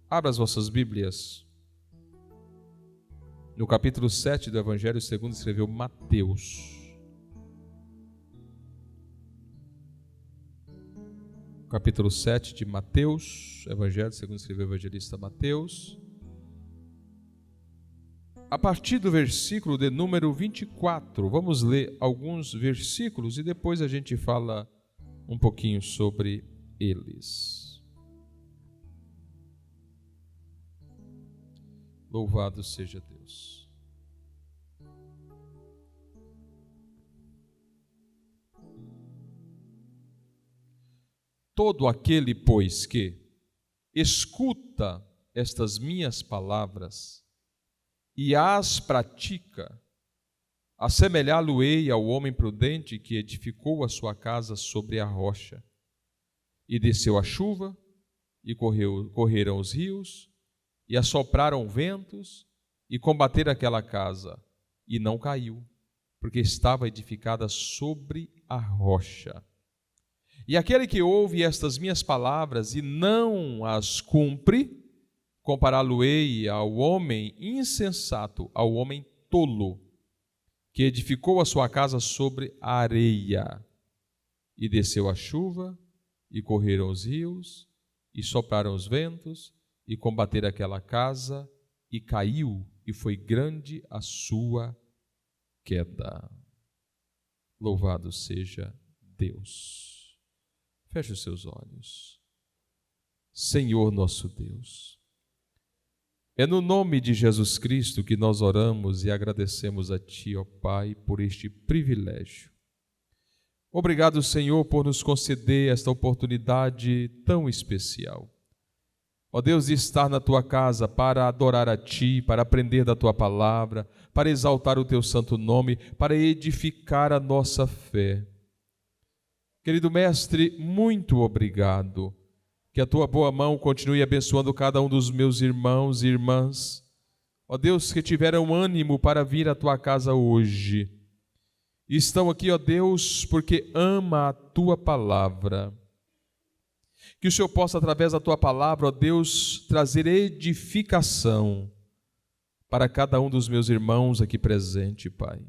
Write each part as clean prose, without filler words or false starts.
Abra as vossas Bíblias no capítulo 7 do Evangelho segundo escreveu Mateus. Capítulo 7 de Mateus, Evangelho segundo escreveu o evangelista Mateus. A partir do versículo de número 24, vamos ler alguns versículos e depois a gente fala um pouquinho sobre eles. Louvado seja Deus. Todo aquele, pois, que escuta estas minhas palavras e as pratica, assemelhá-lo-ei ao homem prudente que edificou a sua casa sobre a rocha. E desceu a chuva, e correram os rios, e assopraram ventos, e combateram aquela casa, e não caiu, porque estava edificada sobre a rocha. E aquele que ouve estas minhas palavras e não as cumpre, compará-lo-ei ao homem insensato, ao homem tolo, que edificou a sua casa sobre a areia. E desceu a chuva, e correram os rios, e sopraram os ventos, e combateram aquela casa, e caiu, e foi grande a sua queda. Louvado seja Deus. Feche os seus olhos. Senhor nosso Deus, é no nome de Jesus Cristo que nós oramos e agradecemos a Ti, ó Pai, por este privilégio. Obrigado, Senhor, por nos conceder esta oportunidade tão especial. Ó Deus, de estar na Tua casa para adorar a Ti, para aprender da Tua palavra, para exaltar o Teu santo nome, para edificar a nossa fé. Querido Mestre, muito obrigado. Que a Tua boa mão continue abençoando cada um dos meus irmãos e irmãs. Ó Deus, que tiveram ânimo para vir à Tua casa hoje. E estão aqui, ó Deus, porque ama a Tua palavra. Que o Senhor possa, através da Tua palavra, ó Deus, trazer edificação para cada um dos meus irmãos aqui presente, Pai.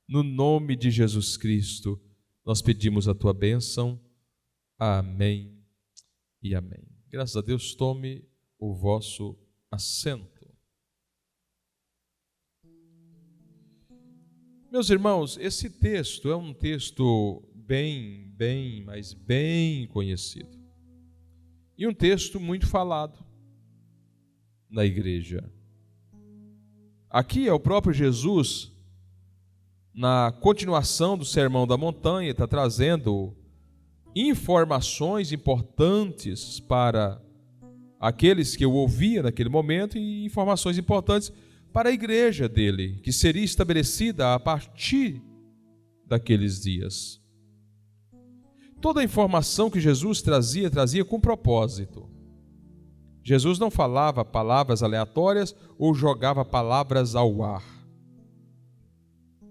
No nome de Jesus Cristo, nós pedimos a Tua bênção. Amém e amém. Graças a Deus, tome o vosso assento. Meus irmãos, esse texto é um texto mas bem conhecido. E um texto muito falado na igreja. Aqui é o próprio Jesus, na continuação do Sermão da Montanha, está trazendo informações importantes para aqueles que o ouviam naquele momento e informações importantes para a igreja dele, que seria estabelecida a partir daqueles dias. Toda a informação que Jesus trazia com propósito. Jesus não falava palavras aleatórias ou jogava palavras ao ar.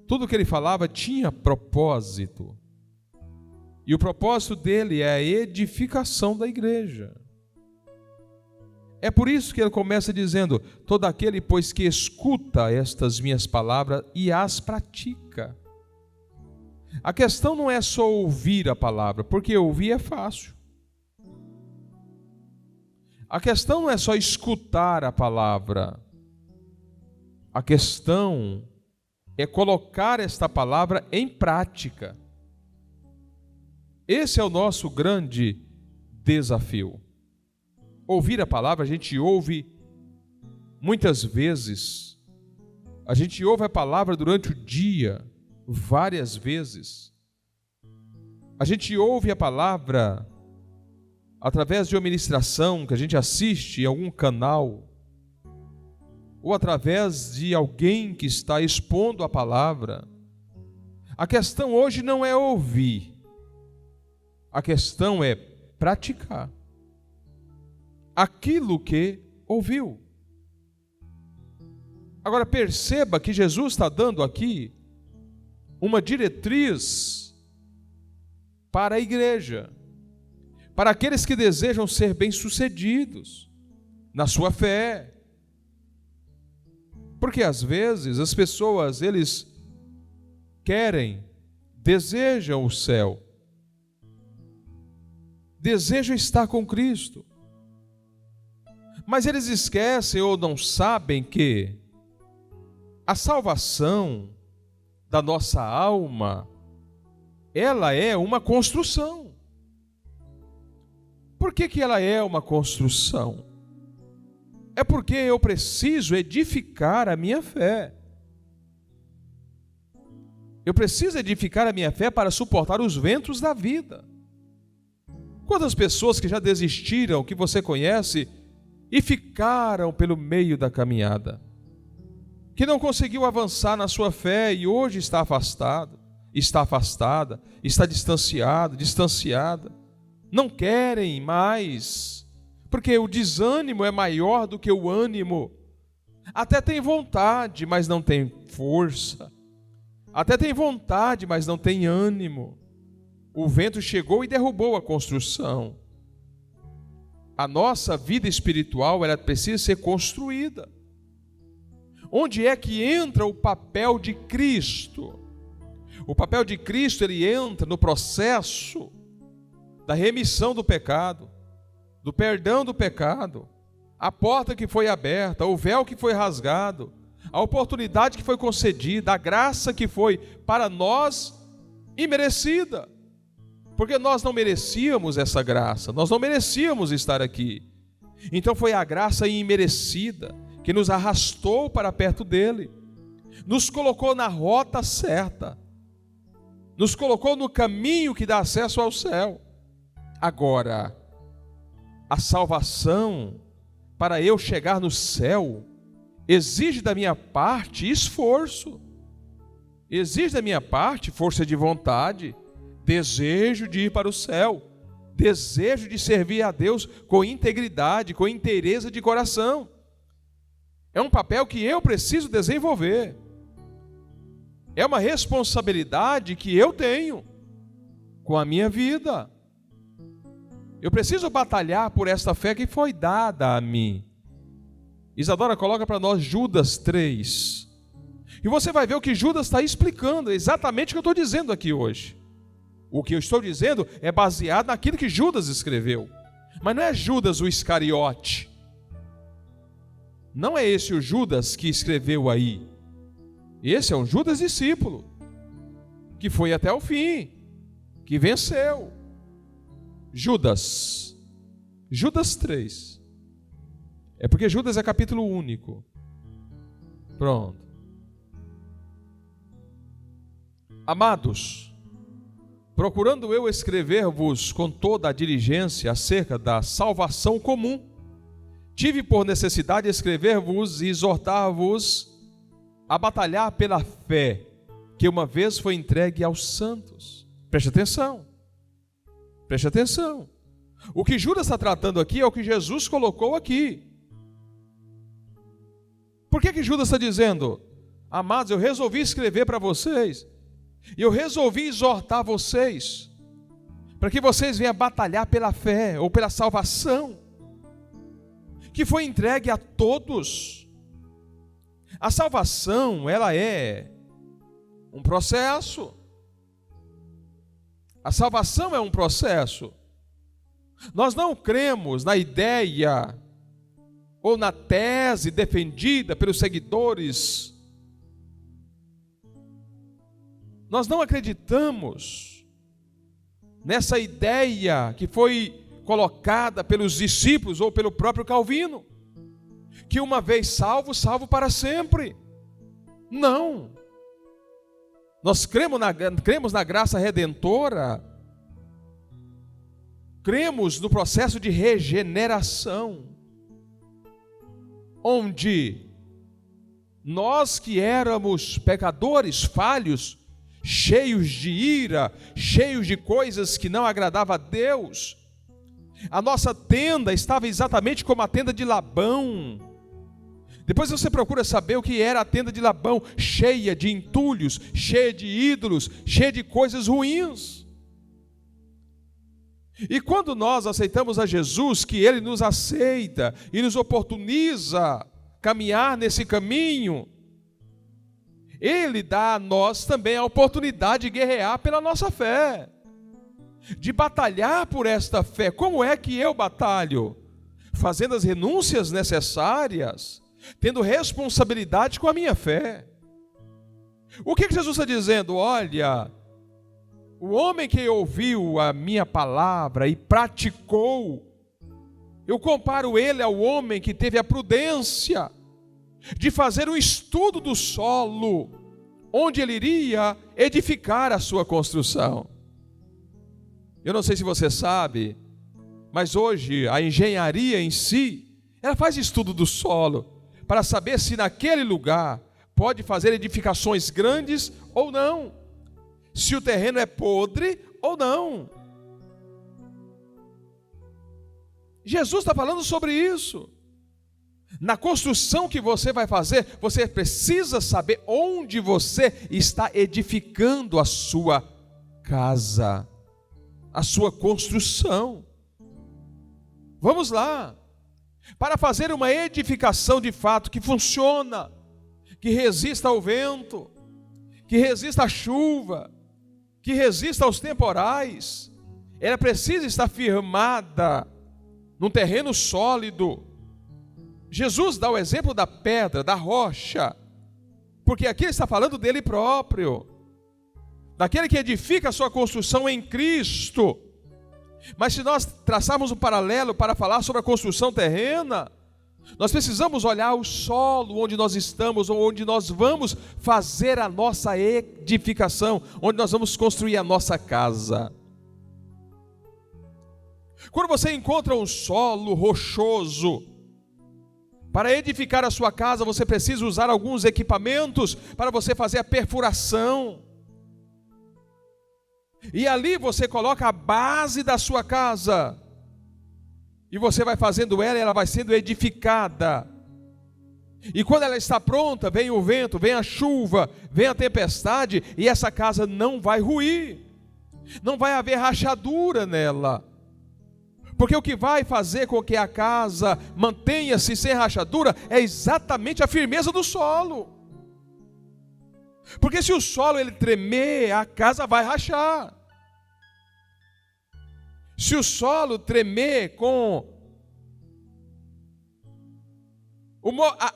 Tudo que ele falava tinha propósito. E o propósito dele é a edificação da igreja. É por isso que ele começa dizendo: todo aquele, pois, que escuta estas minhas palavras e as pratica. A questão não é só ouvir a palavra, porque ouvir é fácil. A questão não é só escutar a palavra. A questão é colocar esta palavra em prática. Esse é o nosso grande desafio. Ouvir a palavra, a gente ouve muitas vezes. A gente ouve a palavra durante o dia, várias vezes. A gente ouve a palavra através de uma ministração que a gente assiste em algum canal, ou através de alguém que está expondo a palavra. A questão hoje não é ouvir, a questão é praticar aquilo que ouviu. Agora perceba que Jesus está dando aqui uma diretriz para a igreja, para aqueles que desejam ser bem-sucedidos, na sua fé. Porque às vezes as pessoas, eles desejam o céu, desejam estar com Cristo, mas eles esquecem ou não sabem que a salvação da nossa alma, ela é uma construção. Por que ela é uma construção? É porque eu preciso edificar a minha fé. Eu preciso edificar a minha fé para suportar os ventos da vida. Quantas pessoas que já desistiram, que você conhece, e ficaram pelo meio da caminhada, que não conseguiu avançar na sua fé e hoje está afastado, está afastada, está distanciado, distanciada, não querem mais, porque o desânimo é maior do que o ânimo. Até tem vontade, mas não tem força. Até tem vontade, mas não tem ânimo. O vento chegou e derrubou a construção. A nossa vida espiritual, ela precisa ser construída. Onde é que entra o papel de Cristo? O papel de Cristo, ele entra no processo da remissão do pecado, do perdão do pecado, a porta que foi aberta, o véu que foi rasgado, a oportunidade que foi concedida, a graça que foi para nós imerecida. Porque nós não merecíamos essa graça, nós não merecíamos estar aqui. Então foi a graça imerecida que nos arrastou para perto dele, nos colocou na rota certa, nos colocou no caminho que dá acesso ao céu. Agora, a salvação, para eu chegar no céu, exige da minha parte esforço, exige da minha parte força de vontade, desejo de ir para o céu, desejo de servir a Deus com integridade, com inteireza de coração. É um papel que eu preciso desenvolver. É uma responsabilidade que eu tenho com a minha vida. Eu preciso batalhar por esta fé que foi dada a mim. Isadora coloca para nós Judas 3. E você vai ver o que Judas está explicando, exatamente o que eu estou dizendo aqui hoje. O que eu estou dizendo é baseado naquilo que Judas escreveu. Mas não é Judas o Iscariote. Não é esse o Judas que escreveu aí. Esse é um Judas discípulo, que foi até o fim, que venceu. Judas 3. É porque Judas é capítulo único. Pronto. Amados, procurando eu escrever-vos com toda a diligência acerca da salvação comum, tive por necessidade escrever-vos e exortar-vos a batalhar pela fé que uma vez foi entregue aos santos. Preste atenção. Preste atenção. O que Judas está tratando aqui é o que Jesus colocou aqui. Por que Judas está dizendo? Amados, eu resolvi escrever para vocês, e eu resolvi exortar vocês, para que vocês venham batalhar pela fé, ou pela salvação, que foi entregue a todos. A salvação, ela é um processo. A salvação é um processo. Nós não cremos na ideia ou na tese defendida pelos seguidores. Nós não acreditamos nessa ideia que foi colocada pelos discípulos ou pelo próprio Calvino, que uma vez salvo, salvo para sempre. Não. Nós cremos na graça redentora, cremos no processo de regeneração, onde nós que éramos pecadores, falhos, cheios de ira, cheios de coisas que não agradavam a Deus, a nossa tenda estava exatamente como a tenda de Labão. Depois você procura saber o que era a tenda de Labão, cheia de entulhos, cheia de ídolos, cheia de coisas ruins. E quando nós aceitamos a Jesus, que Ele nos aceita e nos oportuniza caminhar nesse caminho, Ele dá a nós também a oportunidade de guerrear pela nossa fé, de batalhar por esta fé. Como é que eu batalho? Fazendo as renúncias necessárias, tendo responsabilidade com a minha fé. O que Jesus está dizendo? Olha, o homem que ouviu a minha palavra e praticou, eu comparo ele ao homem que teve a prudência de fazer um estudo do solo, onde ele iria edificar a sua construção. Eu não sei se você sabe, mas hoje a engenharia em si, ela faz estudo do solo, para saber se naquele lugar pode fazer edificações grandes ou não, se o terreno é podre ou não. Jesus está falando sobre isso. Na construção que você vai fazer, você precisa saber onde você está edificando a sua casa, a sua construção. Vamos lá. Para fazer uma edificação de fato que funciona, que resista ao vento, que resista à chuva, que resista aos temporais, ela precisa estar firmada num terreno sólido. Jesus dá o exemplo da pedra, da rocha, porque aqui ele está falando dele próprio, daquele que edifica a sua construção em Cristo. Mas se nós traçarmos um paralelo para falar sobre a construção terrena, nós precisamos olhar o solo onde nós estamos, ou onde nós vamos fazer a nossa edificação, onde nós vamos construir a nossa casa. Quando você encontra um solo rochoso, para edificar a sua casa, você precisa usar alguns equipamentos para você fazer a perfuração. E ali você coloca a base da sua casa. E você vai fazendo ela e ela vai sendo edificada. E quando ela está pronta, vem o vento, vem a chuva, vem a tempestade, e essa casa não vai ruir. Não vai haver rachadura nela. Porque o que vai fazer com que a casa mantenha-se sem rachadura é exatamente a firmeza do solo. Porque se o solo ele tremer, a casa vai rachar. Se o solo tremer com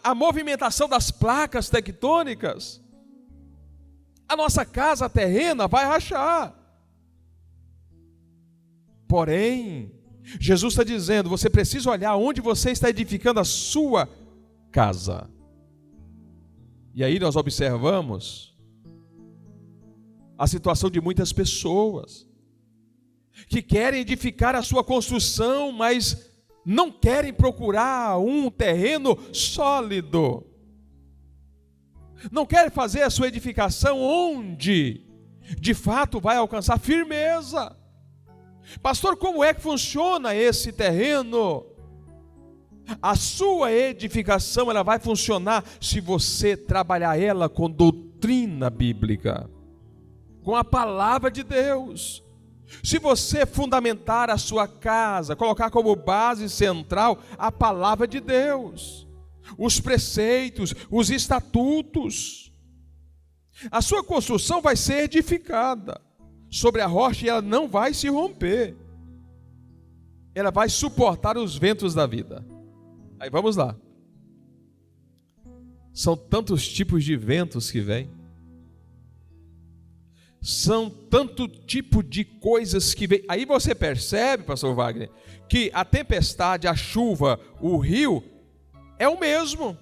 a movimentação das placas tectônicas, a nossa casa terrena vai rachar. Porém, Jesus está dizendo, você precisa olhar onde você está edificando a sua casa. E aí nós observamos a situação de muitas pessoas que querem edificar a sua construção, mas não querem procurar um terreno sólido. Não querem fazer a sua edificação onde, de fato, vai alcançar firmeza. Pastor, como é que funciona esse terreno? A sua edificação ela vai funcionar se você trabalhar ela com doutrina bíblica, com a palavra de Deus. Se você fundamentar a sua casa, colocar como base central a palavra de Deus, os preceitos, os estatutos, a sua construção vai ser edificada sobre a rocha e ela não vai se romper. Ela vai suportar os ventos da vida. Aí vamos lá. São tantos tipos de ventos que vêm. São tanto tipo de coisas que vêm. Aí você percebe, pastor Wagner, que a tempestade, a chuva, o rio é o mesmo.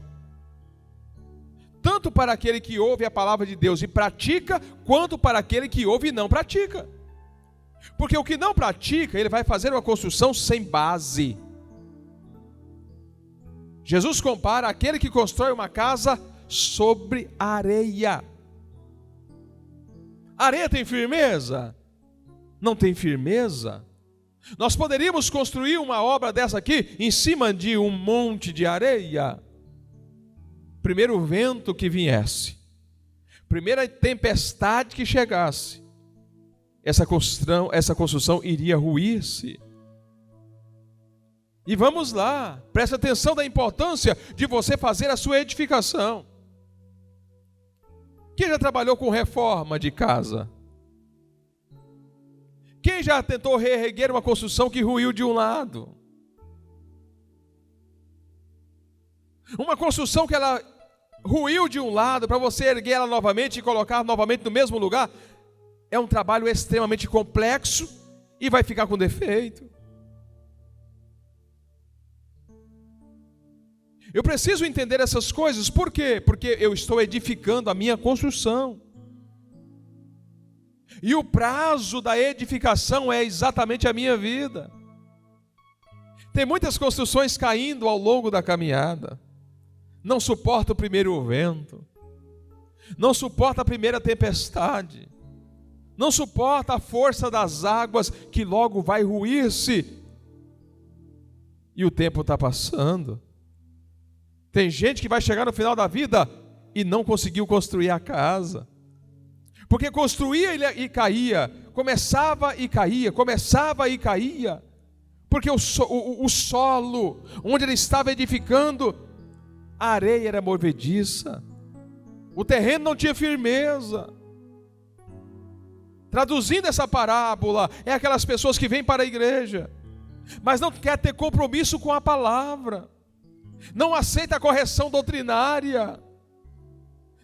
Tanto para aquele que ouve a palavra de Deus e pratica, quanto para aquele que ouve e não pratica. Porque o que não pratica, ele vai fazer uma construção sem base. Jesus compara aquele que constrói uma casa sobre areia. Areia tem firmeza? Não tem firmeza. Nós poderíamos construir uma obra dessa aqui em cima de um monte de areia. Primeiro vento que viesse, primeira tempestade que chegasse, essa construção iria ruir-se. E vamos lá, preste atenção da importância de você fazer a sua edificação. Quem já trabalhou com reforma de casa? Quem já tentou reerguer uma construção que ruiu de um lado? Uma construção que ela ruiu de um lado, para você erguer ela novamente e colocar novamente no mesmo lugar, é um trabalho extremamente complexo e vai ficar com defeito. Eu preciso entender essas coisas, por quê? Porque eu estou edificando a minha construção. E o prazo da edificação é exatamente a minha vida. Tem muitas construções caindo ao longo da caminhada. Não suporta o primeiro vento. Não suporta a primeira tempestade. Não suporta a força das águas que logo vai ruir-se. E o tempo está passando. Tem gente que vai chegar no final da vida e não conseguiu construir a casa. Porque construía e caía, começava e caía, começava e caía. Porque o solo onde ele estava edificando, a areia era movediça. O terreno não tinha firmeza. Traduzindo essa parábola, é aquelas pessoas que vêm para a igreja, mas não quer ter compromisso com a palavra. Não aceita a correção doutrinária,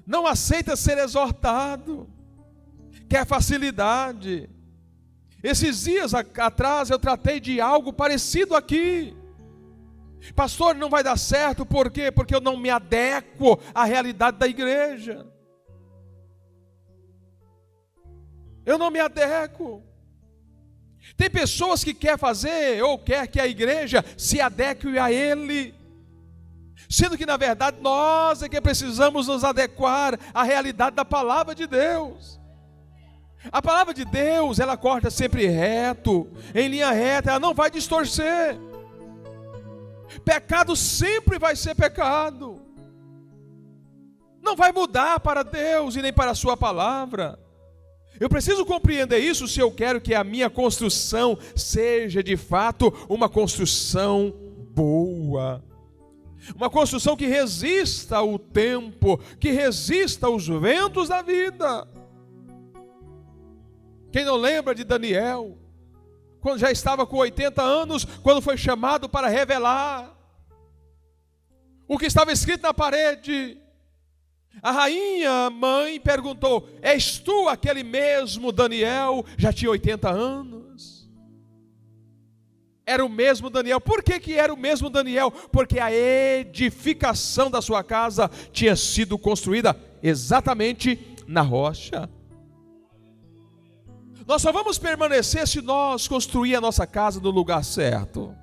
não aceita ser exortado, quer facilidade. Esses dias atrás eu tratei de algo parecido aqui. Pastor, não vai dar certo, por quê? Porque eu não me adequo à realidade da igreja. Eu não me adequo. Tem pessoas que quer fazer, ou quer que a igreja se adeque a ele, sendo que na verdade nós é que precisamos nos adequar à realidade da palavra de Deus. A palavra de Deus, ela corta sempre reto, em linha reta, ela não vai distorcer. Pecado sempre vai ser pecado. Não vai mudar para Deus e nem para a sua palavra. Eu preciso compreender isso se eu quero que a minha construção seja de fato uma construção boa. Uma construção que resista ao tempo, que resista aos ventos da vida. Quem não lembra de Daniel, quando já estava com 80 anos, quando foi chamado para revelar o que estava escrito na parede? A rainha mãe perguntou: és tu aquele mesmo Daniel? Já tinha 80 anos. Era o mesmo Daniel. Por que era o mesmo Daniel? Porque a edificação da sua casa tinha sido construída exatamente na rocha. Nós só vamos permanecer se nós construir a nossa casa no lugar certo.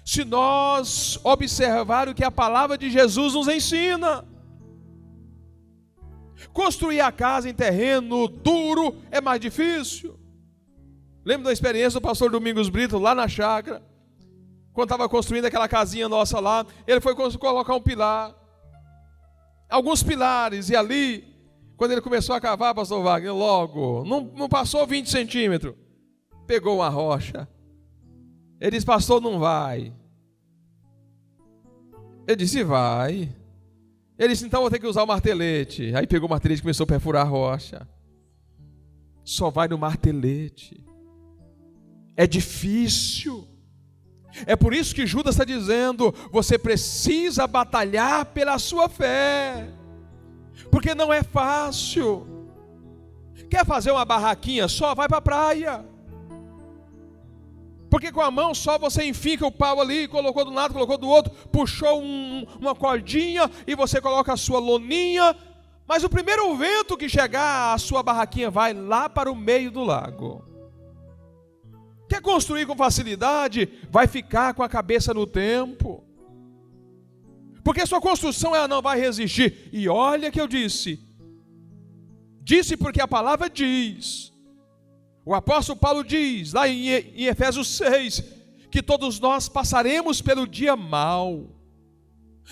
Se nós observar o que a palavra de Jesus nos ensina. Construir a casa em terreno duro é mais difícil. Lembro da experiência do pastor Domingos Brito lá na chácara, quando estava construindo aquela casinha nossa lá. Ele foi colocar um pilar, alguns pilares, e ali, quando ele começou a cavar, pastor Wagner, logo, não passou 20 centímetros, pegou uma rocha. Ele disse: pastor, não vai. Eu disse: vai. Ele disse: então vou ter que usar o martelete. Aí pegou o martelete e começou a perfurar a rocha. Só vai no martelete. É difícil. É por isso que Judas está dizendo: você precisa batalhar pela sua fé, porque não é fácil. Quer fazer uma barraquinha só? Vai para a praia. Porque com a mão só você enfica o pau ali, colocou de um lado, colocou do outro, puxou uma cordinha e você coloca a sua loninha. Mas o primeiro vento que chegar, a sua barraquinha vai lá para o meio do lago. Quer construir com facilidade? Vai ficar com a cabeça no tempo. Porque sua construção ela não vai resistir. E olha que eu disse porque a palavra diz. O apóstolo Paulo diz, lá em Efésios 6, que todos nós passaremos pelo dia mau.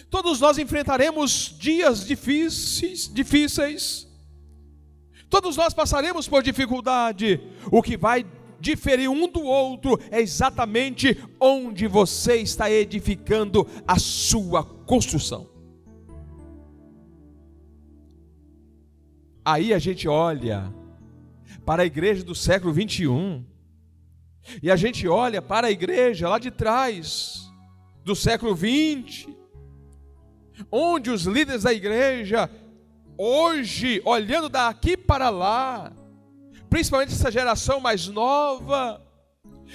Todos nós enfrentaremos dias difíceis. Todos nós passaremos por dificuldade. O que vai diferir um do outro é exatamente onde você está edificando a sua construção. Aí a gente olha para a igreja do século 21 e a gente olha para a igreja lá de trás, do século 20, onde os líderes da igreja, hoje, olhando daqui para lá, principalmente essa geração mais nova,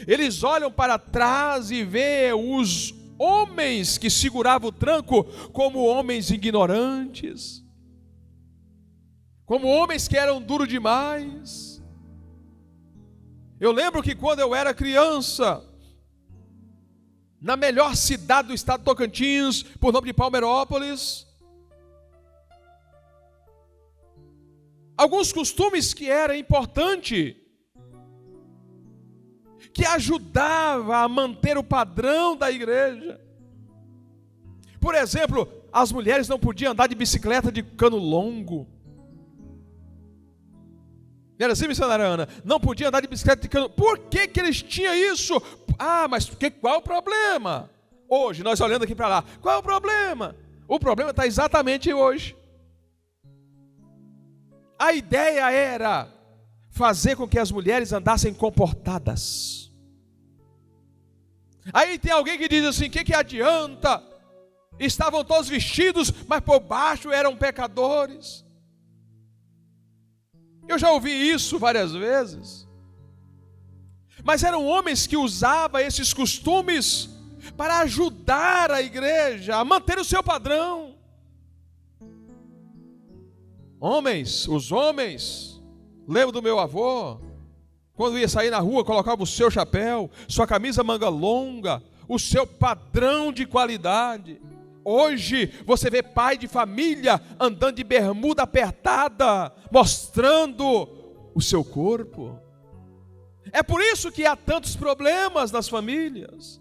eles olham para trás e vê os homens que seguravam o tranco como homens ignorantes, como homens que eram duros demais. Eu lembro que quando eu era criança, na melhor cidade do estado de Tocantins, por nome de Palmeirópolis, alguns costumes que era importante, que ajudava a manter o padrão da igreja. Por exemplo, as mulheres não podiam andar de bicicleta de cano longo. Não era assim, missionária Ana? Não podia andar de bicicleta de cano. Por que que eles tinham isso? Ah, mas qual o problema? Hoje, nós olhando aqui para lá, qual é o problema? O problema está exatamente hoje. A ideia era fazer com que as mulheres andassem comportadas. Aí tem alguém que diz assim, o que adianta? Estavam todos vestidos, mas por baixo eram pecadores. Eu já ouvi isso várias vezes. Mas eram homens que usavam esses costumes para ajudar a igreja a manter o seu padrão. Os homens, lembro do meu avô, quando ia sair na rua, colocava o seu chapéu, sua camisa manga longa, o seu padrão de qualidade. Hoje você vê pai de família andando de bermuda apertada, mostrando o seu corpo. É por isso que há tantos problemas nas famílias.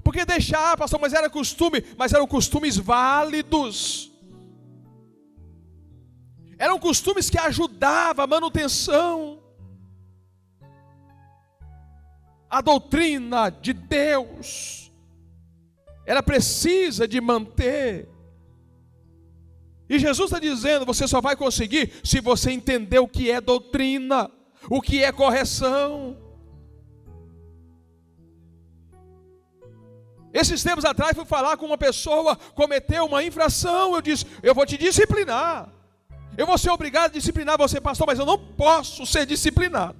Porque deixar, pastor, mas era costume, mas eram costumes válidos. Eram costumes que ajudavam a manutenção. A doutrina de Deus era precisa de manter. E Jesus está dizendo, você só vai conseguir se você entender o que é doutrina, o que é correção. Esses tempos atrás fui falar com uma pessoa, cometeu uma infração, eu disse, eu vou te disciplinar. Eu vou ser obrigado a disciplinar você, pastor, mas eu não posso ser disciplinado.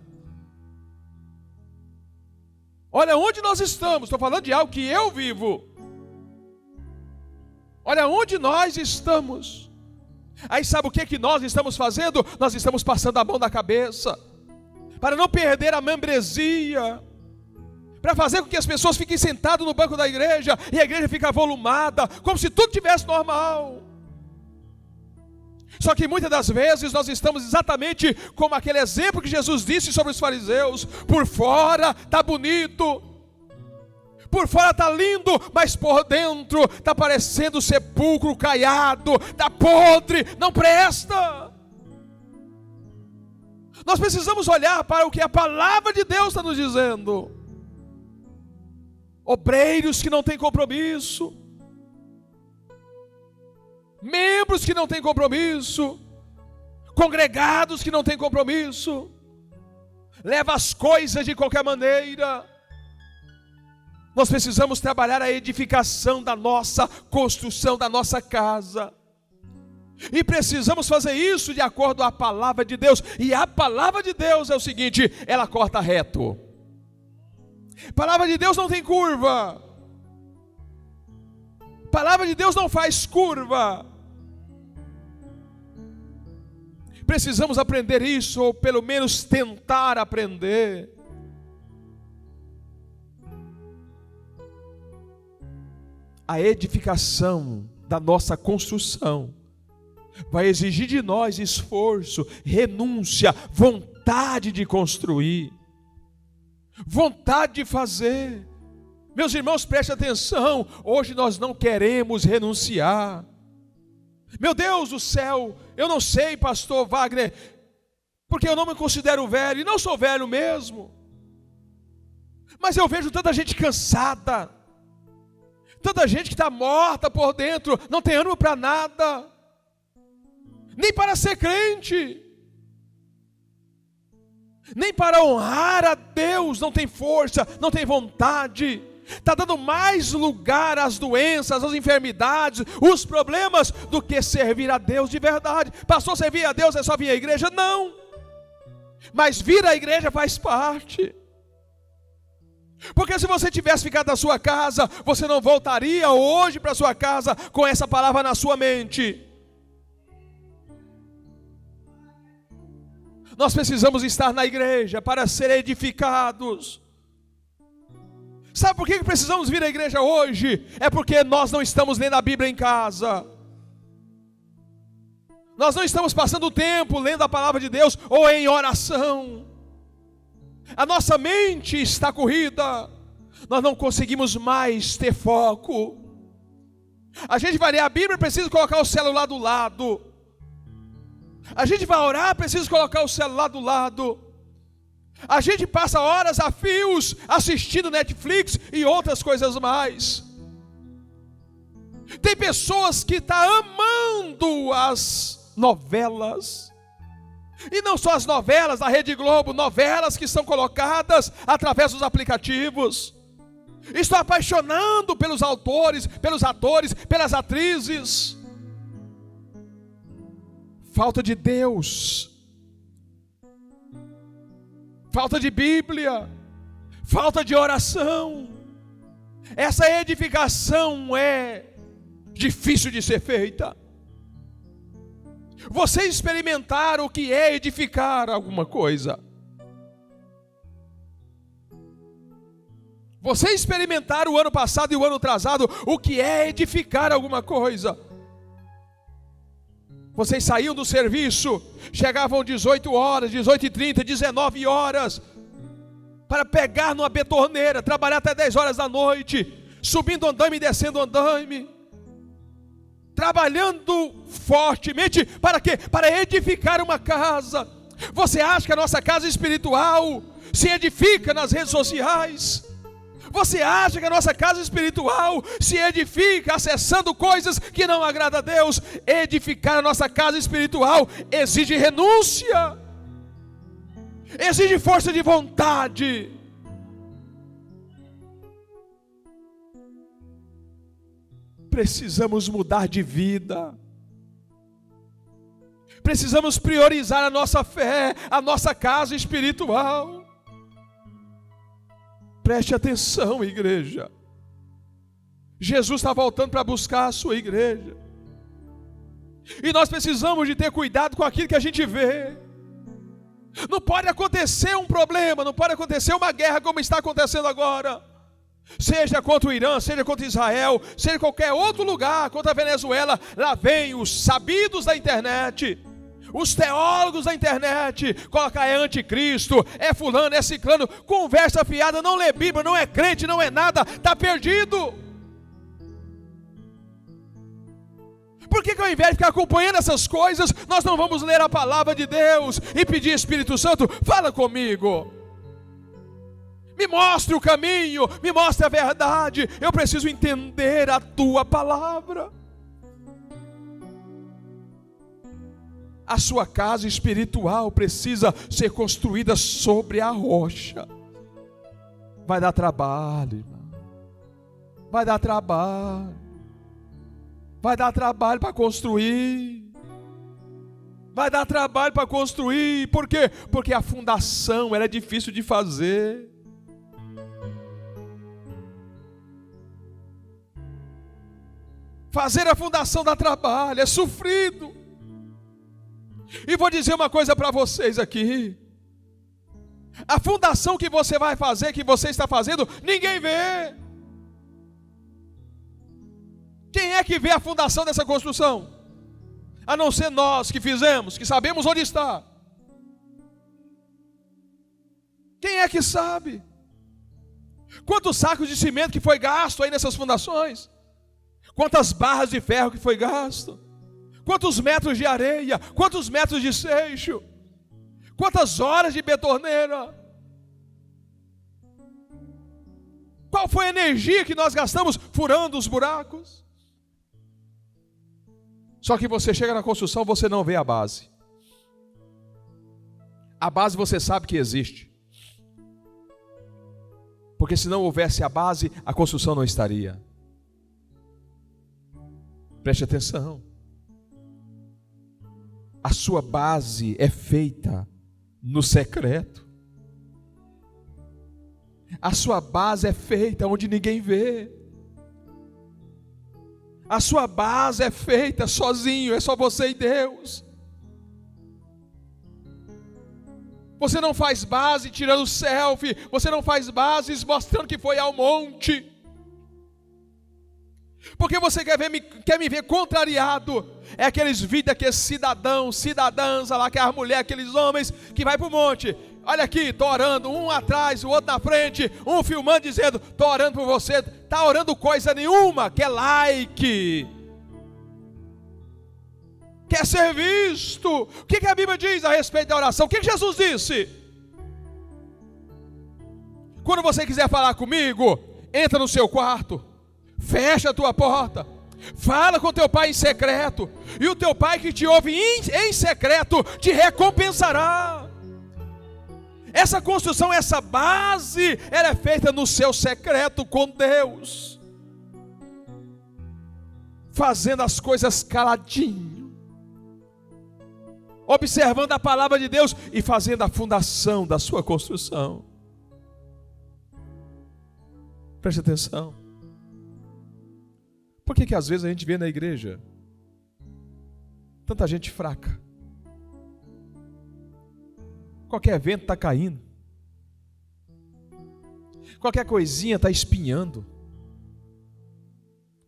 Olha onde nós estamos, estou falando de algo que eu vivo. Olha onde nós estamos. Aí sabe o que nós estamos fazendo? Nós estamos passando a mão na cabeça, para não perder a membresia, para fazer com que as pessoas fiquem sentadas no banco da igreja, e a igreja fica avolumada, como se tudo tivesse normal. Só que muitas das vezes nós estamos exatamente como aquele exemplo que Jesus disse sobre os fariseus. Por fora está bonito, por fora está lindo, mas por dentro está parecendo sepulcro caiado, está podre, não presta. Nós precisamos olhar para o que a palavra de Deus está nos dizendo. Obreiros que não têm compromisso, membros que não têm compromisso, congregados que não têm compromisso, leva as coisas de qualquer maneira. Nós precisamos trabalhar a edificação da nossa construção, da nossa casa, e precisamos fazer isso de acordo com a palavra de Deus. E a palavra de Deus é o seguinte, ela corta reto. A palavra de Deus não tem curva, a palavra de Deus não faz curva. Precisamos aprender isso, ou pelo menos tentar aprender. A edificação da nossa construção vai exigir de nós esforço, renúncia, vontade de construir, vontade de fazer. Meus irmãos, prestem atenção, hoje nós não queremos renunciar. Meu Deus do céu, eu não sei, pastor Wagner, porque eu não me considero velho, e não sou velho mesmo, mas eu vejo tanta gente cansada, tanta gente que está morta por dentro, não tem ânimo para nada, nem para ser crente, nem para honrar a Deus, não tem força, não tem vontade, está dando mais lugar às doenças, às enfermidades, os problemas, do que servir a Deus de verdade. Pastor, servir a Deus é só vir à igreja? Não, mas vir à igreja faz parte, porque se você tivesse ficado na sua casa, você não voltaria hoje para a sua casa com essa palavra na sua mente. Nós precisamos estar na igreja para ser edificados. Sabe por que precisamos vir à igreja hoje? É porque nós não estamos lendo a Bíblia em casa. Nós não estamos passando o tempo lendo a palavra de Deus ou em oração. A nossa mente está corrida. Nós não conseguimos mais ter foco. A gente vai ler a Bíblia, precisa colocar o celular do lado. A gente vai orar, precisa colocar o celular do lado. A gente passa horas a fios assistindo Netflix e outras coisas mais. Tem pessoas que estão amando as novelas, e não só as novelas da Rede Globo, novelas que são colocadas através dos aplicativos. Estão apaixonando pelos autores, pelos atores, pelas atrizes. Falta de Deus, falta de Bíblia, falta de oração. Essa edificação é difícil de ser feita. Vocês experimentaram o que é edificar alguma coisa? Vocês experimentaram o ano passado e o ano atrasado o que é edificar alguma coisa? Vocês saíam do serviço, chegavam 18 horas, 18h30, 19 horas, para pegar numa betorneira, trabalhar até 10 horas da noite, subindo andaime e descendo andaime, trabalhando fortemente, para quê? Para edificar uma casa. Você acha que a nossa casa espiritual se edifica nas redes sociais? Você acha que a nossa casa espiritual se edifica acessando coisas que não agradam a Deus? Edificar a nossa casa espiritual exige renúncia, exige força de vontade. Precisamos mudar de vida. Precisamos priorizar a nossa fé, a nossa casa espiritual. Preste atenção, igreja. Jesus está voltando para buscar a sua igreja. E nós precisamos de ter cuidado com aquilo que a gente vê. Não pode acontecer um problema, não pode acontecer uma guerra como está acontecendo agora. Seja contra o Irã, seja contra Israel, seja qualquer outro lugar, contra a Venezuela. Lá vem os sabidos da internet, os teólogos da internet, colocar é anticristo, é fulano, é ciclano, conversa fiada, não lê Bíblia, não é crente, não é nada, está perdido. Por que ao invés de ficar acompanhando essas coisas, nós não vamos ler a palavra de Deus e pedir, Espírito Santo, fala comigo, me mostre o caminho, me mostre a verdade, eu preciso entender a tua palavra. A sua casa espiritual precisa ser construída sobre a rocha. Vai dar trabalho, irmão. Vai dar trabalho. Vai dar trabalho para construir. Vai dar trabalho para construir. Por quê? Porque a fundação ela é difícil de fazer. Fazer a fundação dá trabalho, é sofrido. E vou dizer uma coisa para vocês aqui. A fundação que você vai fazer, que você está fazendo, ninguém vê. Quem é que vê a fundação dessa construção? A não ser nós que fizemos, que sabemos onde está. Quem é que sabe? Quantos sacos de cimento que foi gasto aí nessas fundações? Quantas barras de ferro que foi gasto? Quantos metros de areia? Quantos metros de seixo? Quantas horas de betoneira? Qual foi a energia que nós gastamos furando os buracos? Só que você chega na construção, você não vê a base. A base você sabe que existe. Porque se não houvesse a base, a construção não estaria. Preste atenção. A sua base é feita no secreto. A sua base é feita onde ninguém vê. A sua base é feita sozinho, é só você e Deus. Você não faz base tirando selfie, você não faz bases mostrando que foi ao monte. Porque você quer me ver contrariado. É aqueles vídeos daqueles cidadãs, lá, aquelas mulheres, aqueles homens que vai para o monte. Olha aqui, estou orando, um atrás, o outro na frente, um filmando dizendo, estou orando por você. Está orando coisa nenhuma, quer like, quer ser visto. O que a Bíblia diz a respeito da oração? O que Jesus disse? Quando você quiser falar comigo, entra no seu quarto, fecha a tua porta, fala com teu pai em secreto, e o teu pai que te ouve em secreto te recompensará. Essa construção, essa base, ela é feita no seu secreto com Deus, fazendo as coisas caladinho, observando a palavra de Deus e fazendo a fundação da sua construção. Preste atenção. Por que às vezes a gente vê na igreja tanta gente fraca? Qualquer vento está caindo, qualquer coisinha está espinhando,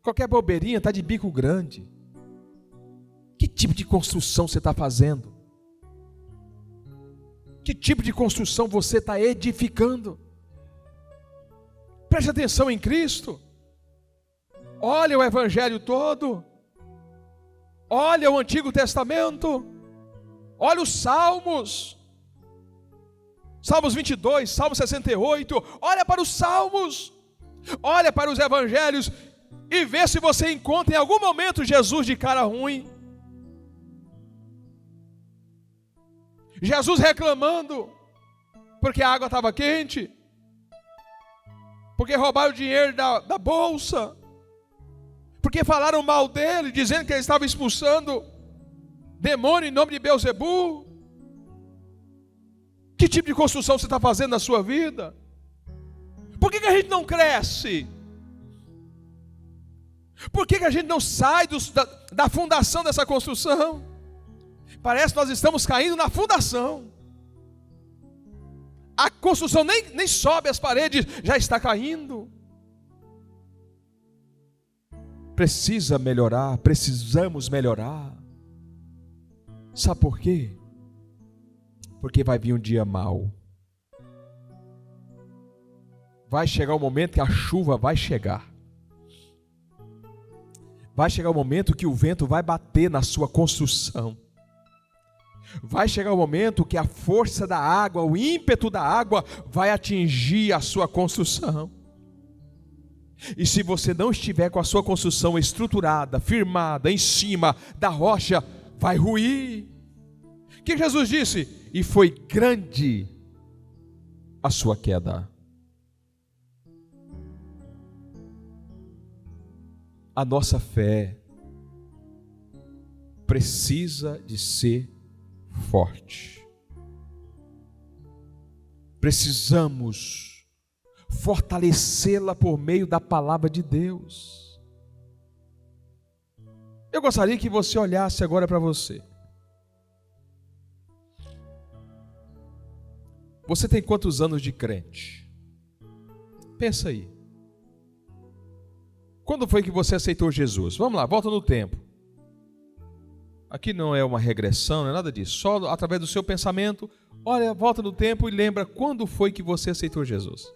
qualquer bobeirinha está de bico grande. Que tipo de construção você está fazendo? Que tipo de construção você está edificando? Preste atenção em Cristo. Olha o Evangelho todo, olha o Antigo Testamento, olha os Salmos, Salmos 22, Salmo 68, olha para os Salmos, olha para os Evangelhos e vê se você encontra em algum momento Jesus de cara ruim, Jesus reclamando porque a água estava quente, porque roubaram o dinheiro da bolsa, porque falaram mal dele, dizendo que ele estava expulsando demônio em nome de Beelzebu. Que tipo de construção você está fazendo na sua vida? Por que a gente não cresce? Por que a gente não sai da fundação dessa construção? Parece que nós estamos caindo na fundação. A construção nem sobe as paredes, já está caindo. Precisa melhorar, precisamos melhorar. Sabe por quê? Porque vai vir um dia mau. Vai chegar o momento que a chuva vai chegar. Vai chegar o momento que o vento vai bater na sua construção. Vai chegar o momento que a força da água, o ímpeto da água vai atingir a sua construção. E se você não estiver com a sua construção estruturada, firmada, em cima da rocha, vai ruir. O que Jesus disse? E foi grande a sua queda. A nossa fé precisa de ser forte. Precisamos fortalecê-la por meio da palavra de Deus. Eu gostaria que você olhasse agora para você. Você tem quantos anos de crente? Pensa aí. Quando foi que você aceitou Jesus? Vamos lá, volta no tempo. Aqui não é uma regressão, não é nada disso. Só através do seu pensamento, olha, volta no tempo e lembra quando foi que você aceitou Jesus.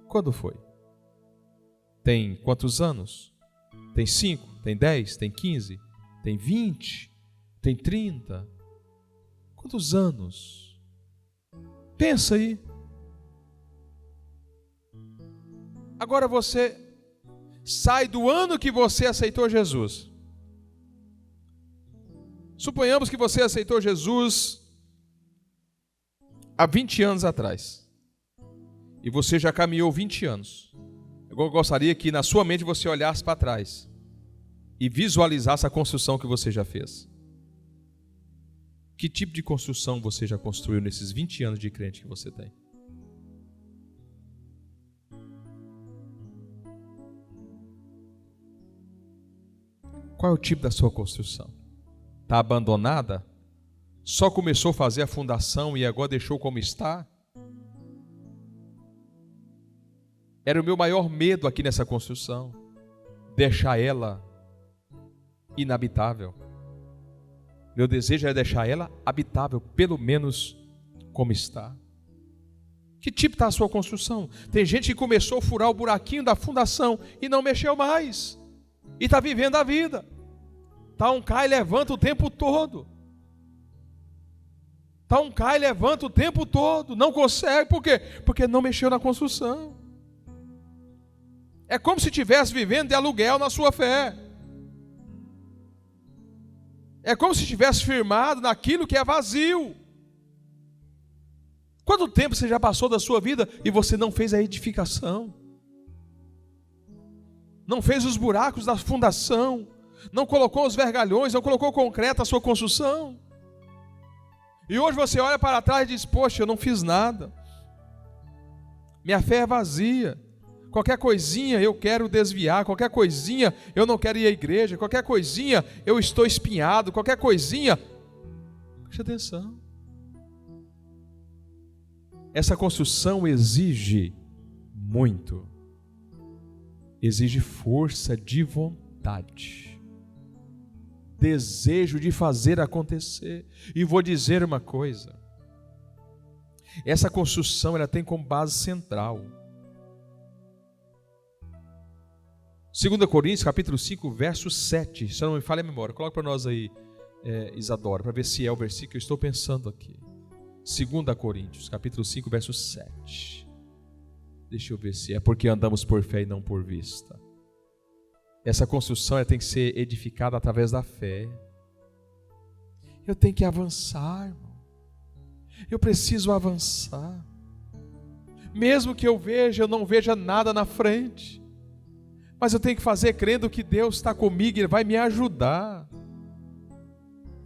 Quando foi? Tem quantos anos? Tem 5? Tem 10? Tem 15? Tem 20? Tem 30? Quantos anos? Pensa aí. Agora você sai do ano que você aceitou Jesus. Suponhamos que você aceitou Jesus há 20 anos atrás. E você já caminhou 20 anos. Eu gostaria que na sua mente você olhasse para trás e visualizasse a construção que você já fez. Que tipo de construção você já construiu nesses 20 anos de crente que você tem? Qual é o tipo da sua construção? Está abandonada? Só começou a fazer a fundação e agora deixou como está? Era o meu maior medo aqui nessa construção, deixar ela inabitável. Meu desejo é deixar ela habitável, pelo menos como está. Que tipo está a sua construção? Tem gente que começou a furar o buraquinho da fundação e não mexeu mais. E está vivendo a vida. Está um cai e levanta o tempo todo. Está um cai e levanta o tempo todo. Não consegue, por quê? Porque não mexeu na construção. É como se estivesse vivendo de aluguel na sua fé. É como se estivesse firmado naquilo que é vazio. Quanto tempo você já passou da sua vida e você não fez a edificação? Não fez os buracos da fundação? Não colocou os vergalhões? Não colocou concreto na sua construção? E hoje você olha para trás e diz: poxa, eu não fiz nada. Minha fé é vazia. Qualquer coisinha eu quero desviar, qualquer coisinha eu não quero ir à igreja, qualquer coisinha eu estou espinhado, qualquer coisinha. Preste atenção. Essa construção exige muito. Exige força de vontade. Desejo de fazer acontecer. E vou dizer uma coisa. Essa construção ela tem como base central 2 Coríntios, capítulo 5, verso 7. Se eu não me falha a memória, coloca para nós aí, Isadora, para ver se é o versículo que eu estou pensando aqui. 2 Coríntios, capítulo 5, verso 7. Deixa eu ver se é porque andamos por fé e não por vista. Essa construção tem que ser edificada através da fé. Eu tenho que avançar, irmão. Eu preciso avançar. Mesmo que eu não veja nada na frente. Mas eu tenho que fazer crendo que Deus está comigo, Ele vai me ajudar.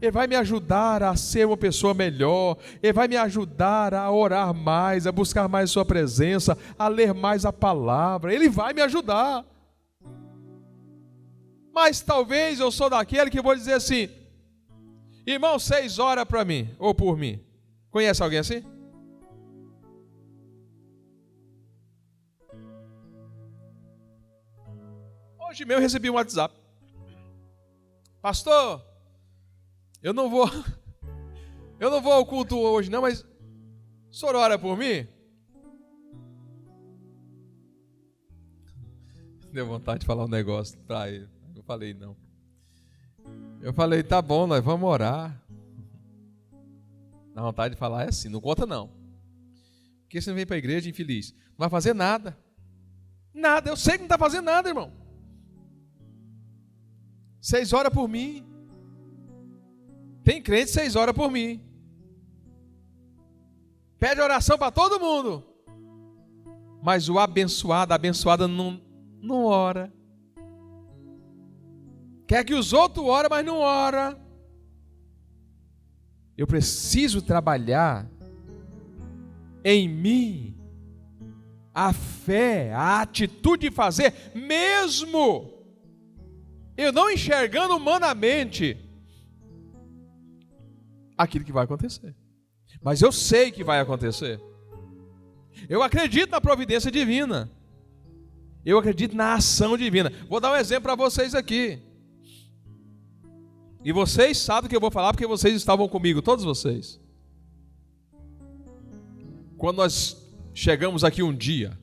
Ele vai me ajudar a ser uma pessoa melhor. Ele vai me ajudar a orar mais, a buscar mais Sua presença, a ler mais a palavra. Ele vai me ajudar. Mas talvez eu sou daquele que vou dizer assim: irmão, 6 horas para mim, ou por mim. Conhece alguém assim? Hoje mesmo eu recebi um WhatsApp. Pastor, eu não vou ao culto hoje não, mas o senhor ora por mim? Deu vontade de falar um negócio para ele. Eu falei não. Eu falei, tá bom, nós vamos orar. Dá vontade de falar é assim, não conta não. Porque você não vem para a igreja infeliz. Não vai fazer nada. Nada, eu sei que não está fazendo nada, irmão. 6 horas por mim. Tem crente 6 horas por mim. Pede oração para todo mundo. Mas o abençoado, a abençoada não ora. Quer que os outros orem, mas não ora. Eu preciso trabalhar em mim a fé, a atitude de fazer, mesmo eu não enxergando humanamente aquilo que vai acontecer. Mas eu sei que vai acontecer. Eu acredito na providência divina. Eu acredito na ação divina. Vou dar um exemplo para vocês aqui. E vocês sabem o que eu vou falar porque vocês estavam comigo, todos vocês. Quando nós chegamos aqui um dia,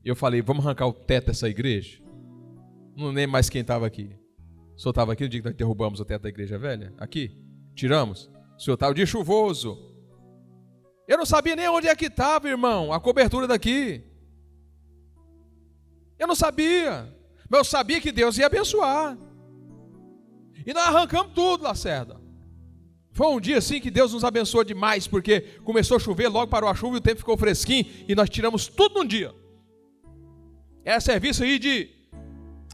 eu falei, vamos arrancar o teto dessa igreja? Não lembro mais quem estava aqui. O senhor estava aqui no dia que nós derrubamos o teto da igreja velha? Aqui? Tiramos? O senhor estava o dia chuvoso. Eu não sabia nem onde é que estava, irmão, a cobertura daqui. Eu não sabia. Mas eu sabia que Deus ia abençoar. E nós arrancamos tudo, Lacerda. Foi um dia assim que Deus nos abençoou demais, porque começou a chover, logo parou a chuva e o tempo ficou fresquinho, e nós tiramos tudo num dia. Era serviço aí de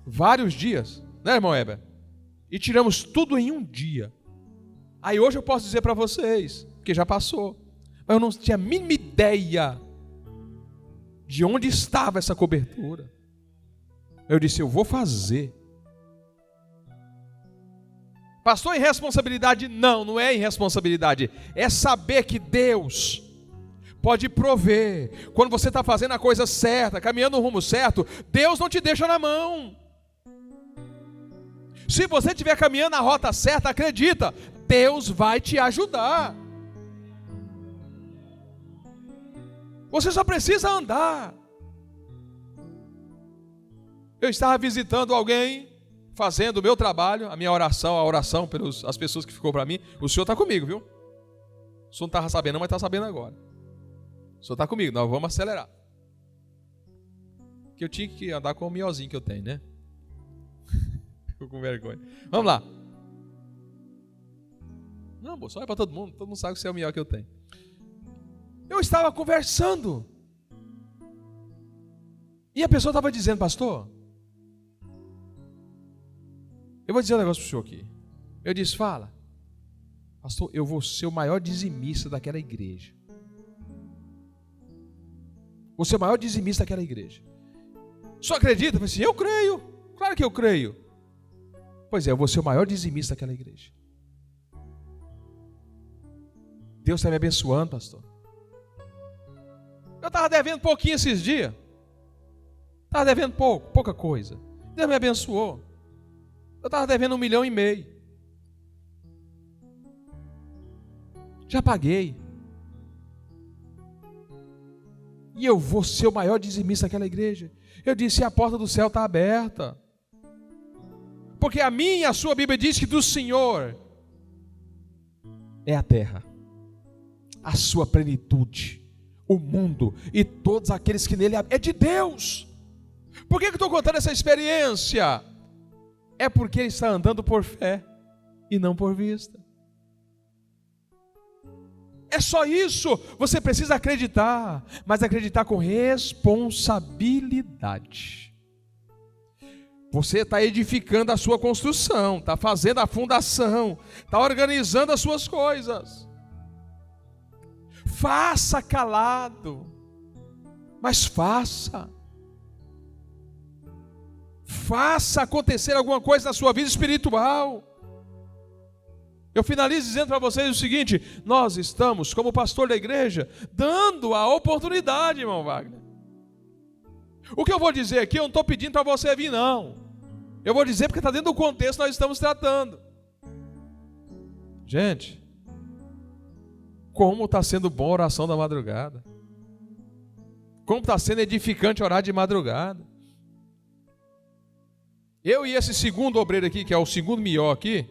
vários dias, né, irmão Heber? E tiramos tudo em um dia. Aí hoje eu posso dizer para vocês, porque já passou, mas eu não tinha a mínima ideia de onde estava essa cobertura. Eu disse, eu vou fazer. Pastor, irresponsabilidade? Não, não é irresponsabilidade. É saber que Deus pode prover. Quando você está fazendo a coisa certa, caminhando no rumo certo, Deus não te deixa na mão. Se você estiver caminhando na rota certa, acredita, Deus vai te ajudar. Você só precisa andar. Eu estava visitando alguém, fazendo o meu trabalho, a minha oração, a oração pelas as pessoas que ficou para mim. O senhor está comigo, viu? O senhor não estava sabendo, mas está sabendo agora. O senhor está comigo, nós vamos acelerar. Que eu tinha que andar com o miozinho que eu tenho, né? Fico com vergonha. Vamos lá. Não, só é para todo mundo sabe que você é o mió que eu tenho. Eu estava conversando. E a pessoa estava dizendo, pastor, eu vou dizer um negócio para o senhor aqui. Eu disse, fala. Pastor, eu vou ser o maior dizimista daquela igreja. Vou ser o maior dizimista daquela igreja. O senhor acredita? Eu falei assim, eu creio. Claro que eu creio. Pois é, eu vou ser o maior dizimista daquela igreja. Deus está me abençoando, pastor. Eu estava devendo pouquinho esses dias. Estava devendo pouca coisa. Deus me abençoou. Eu estava devendo 1,5 milhão. Já paguei. E eu vou ser o maior dizimista daquela igreja. Eu disse, a porta do céu está aberta. Porque a minha e a sua Bíblia diz que do Senhor é a terra, a sua plenitude, o mundo e todos aqueles que nele habitam. É de Deus. Por que eu estou contando essa experiência? É porque ele está andando por fé e não por vista. É só isso. Você precisa acreditar, mas acreditar com responsabilidade. Você está edificando a sua construção, está fazendo a fundação, está organizando as suas coisas. Faça calado, mas faça. Faça acontecer alguma coisa na sua vida espiritual. Eu finalizo dizendo para vocês o seguinte: nós estamos, como pastor da igreja, dando a oportunidade, irmão Wagner. O que eu vou dizer aqui, eu não estou pedindo para você vir, não. Eu vou dizer porque está dentro do contexto que nós estamos tratando. Gente, como está sendo bom a oração da madrugada. Como está sendo edificante orar de madrugada. Eu e esse segundo obreiro aqui, que é o segundo mió aqui,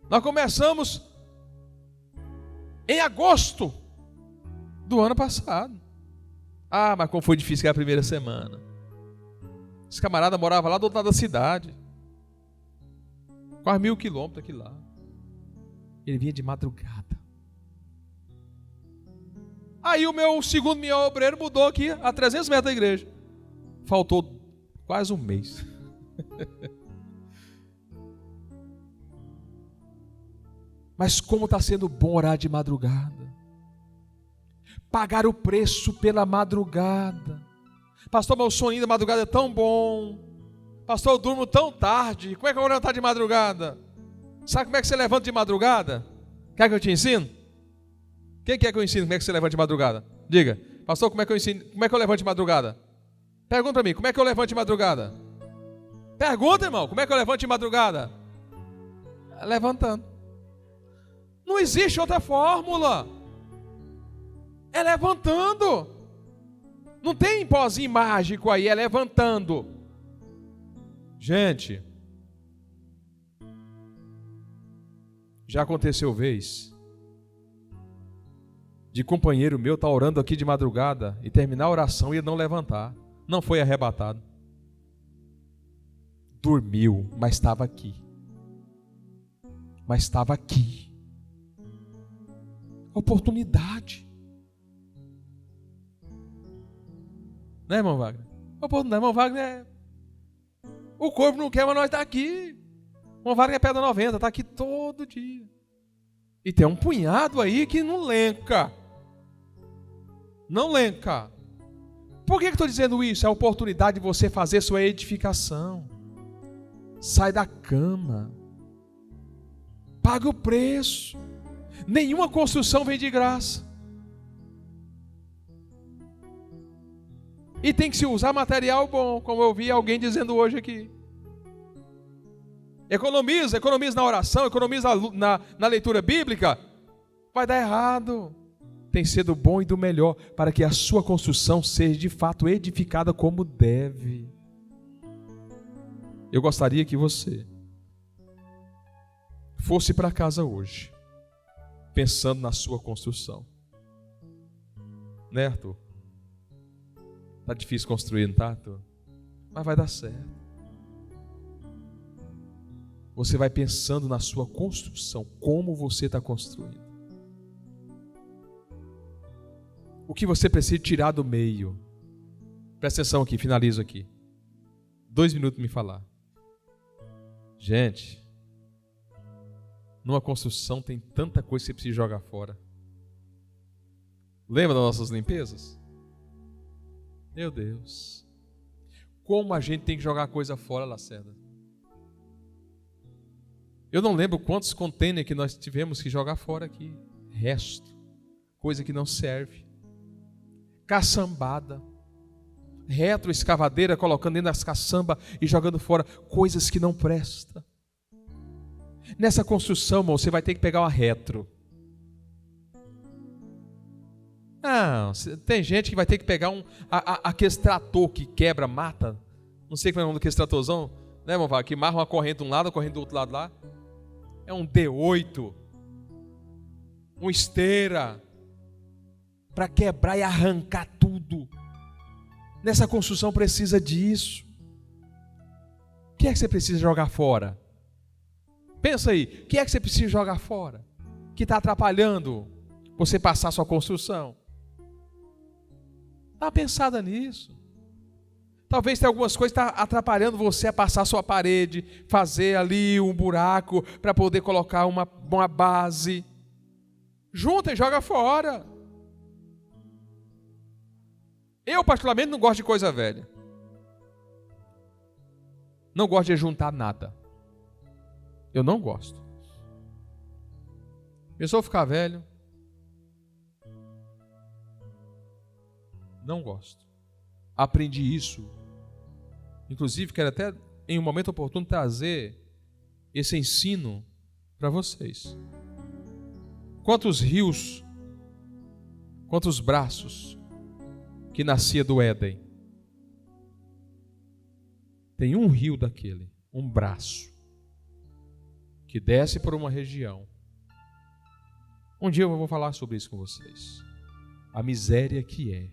nós começamos em agosto do ano passado. Ah, mas como foi difícil a primeira semana. Esse camarada morava lá do outro lado da cidade. Quase 1.000 quilômetros aqui lá. Ele vinha de madrugada. Aí o meu segundo mió obreiro mudou aqui a 300 metros da igreja. Faltou quase um mês. Mas como está sendo bom orar de madrugada. Pagar o preço pela madrugada. Pastor, meu soninho da madrugada é tão bom. Pastor, eu durmo tão tarde. Como é que eu vou levantar de madrugada? Sabe como é que você levanta de madrugada? Quer que eu te ensino? Quem quer que eu ensine como é que você levanta de madrugada? Diga. Pastor, como é que eu ensino? Como é que eu levanto de madrugada? Pergunta para mim, como é que eu levanto de madrugada? Pergunta, irmão, como é que eu levanto de madrugada? Levantando. Não existe outra fórmula. É levantando. Não tem pozinho mágico aí, é levantando. Gente, Já aconteceu vez de companheiro meu estar orando aqui de madrugada e terminar a oração e não levantar. Não foi arrebatado. Dormiu, mas estava aqui. Mas estava aqui. Oportunidade. Né, irmão Wagner? Oportunidade, irmão Wagner. O corpo não quer, mas nós estamos aqui. Irmão Wagner é pedra 90, está aqui todo dia. E tem um punhado aí que não lenca. Não lenca. Por que eu estou dizendo isso? É a oportunidade de você fazer sua edificação. Sai da cama. Paga o preço. Nenhuma construção vem de graça. E tem que se usar material bom, como eu vi alguém dizendo hoje aqui. Economiza na oração, economiza na leitura bíblica. Vai dar errado. Tem que ser do bom e do melhor, para que a sua construção seja de fato edificada como deve. Eu gostaria que você fosse para casa hoje, pensando na sua construção. Né, Arthur? Tá difícil construir, não tá, Arthur? Mas vai dar certo. Você vai pensando na sua construção, como você está construindo. O que você precisa tirar do meio. Presta atenção aqui, finalizo aqui. 2 minutos me falar. Gente, numa construção tem tanta coisa que você precisa jogar fora. Lembra das nossas limpezas? Meu Deus. Como a gente tem que jogar coisa fora, Lacerda. Eu não lembro quantos containers que nós tivemos que jogar fora aqui. Resto. Coisa que não serve. Caçambada. Retroescavadeira colocando dentro das caçambas e jogando fora coisas que não prestam. Nessa construção, irmão, você vai ter que pegar uma retro. Tem gente que vai ter que pegar aquele trator que quebra, mata. Não sei qual é o nome daquele tratorzão, né, irmão? Que marra uma corrente de um lado, a corrente do outro lado lá. É um D8. Uma esteira. Para quebrar e arrancar tudo. Nessa construção precisa disso. O que é que você precisa jogar fora? Pensa aí, o que é que você precisa jogar fora? Que está atrapalhando você passar a sua construção? Dá uma pensada nisso. Talvez tenha algumas coisas que estão atrapalhando você a passar a sua parede, fazer ali um buraco para poder colocar uma base. Junta e joga fora. Eu particularmente não gosto de coisa velha. Não gosto de juntar nada. Eu não gosto. Pensou ficar velho? Não gosto. Aprendi isso. Inclusive, quero até, em um momento oportuno, trazer esse ensino para vocês. Quantos rios, quantos braços que nascia do Éden? Tem um rio daquele, um braço, que desce por uma região. Um dia eu vou falar sobre isso com vocês. A miséria que é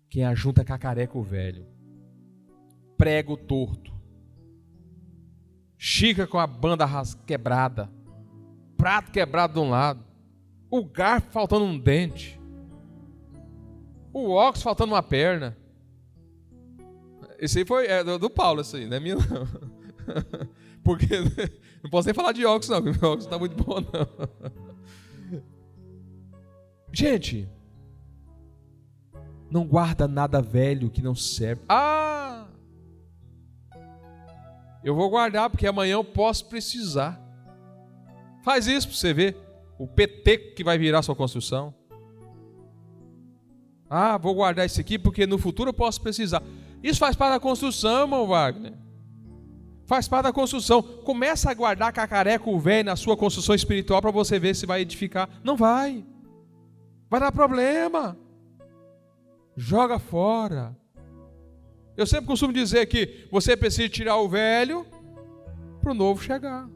quem ajunta cacareco velho, prego torto, xícara com a banda quebrada, prato quebrado de um lado, o garfo faltando um dente, o óculos faltando uma perna. Esse aí foi do Paulo, isso aí, não é minha não. Porque não posso nem falar de óculos não, porque meu óculos não está muito bom não. Gente, não guarda nada velho que não serve. Eu vou guardar porque amanhã eu posso precisar. Faz isso para você ver o PT que vai virar sua construção. Vou guardar isso aqui porque no futuro eu posso precisar. Isso faz parte da construção, irmão Wagner. Faz parte da construção. Começa a guardar cacareco velho na sua construção espiritual para você ver se vai edificar. Não vai. Vai dar problema. Joga fora. Eu sempre costumo dizer que você precisa tirar o velho para o novo chegar.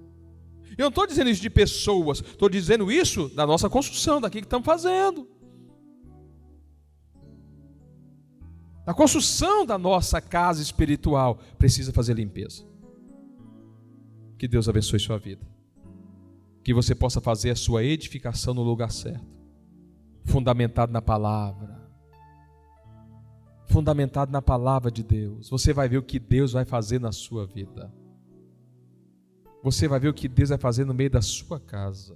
Eu não estou dizendo isso de pessoas, estou dizendo isso da nossa construção, daqui que estamos fazendo. A construção da nossa casa espiritual precisa fazer limpeza. Que Deus abençoe sua vida. Que você possa fazer a sua edificação no lugar certo. Fundamentado na palavra. Fundamentado na palavra de Deus. Você vai ver o que Deus vai fazer na sua vida. Você vai ver o que Deus vai fazer no meio da sua casa.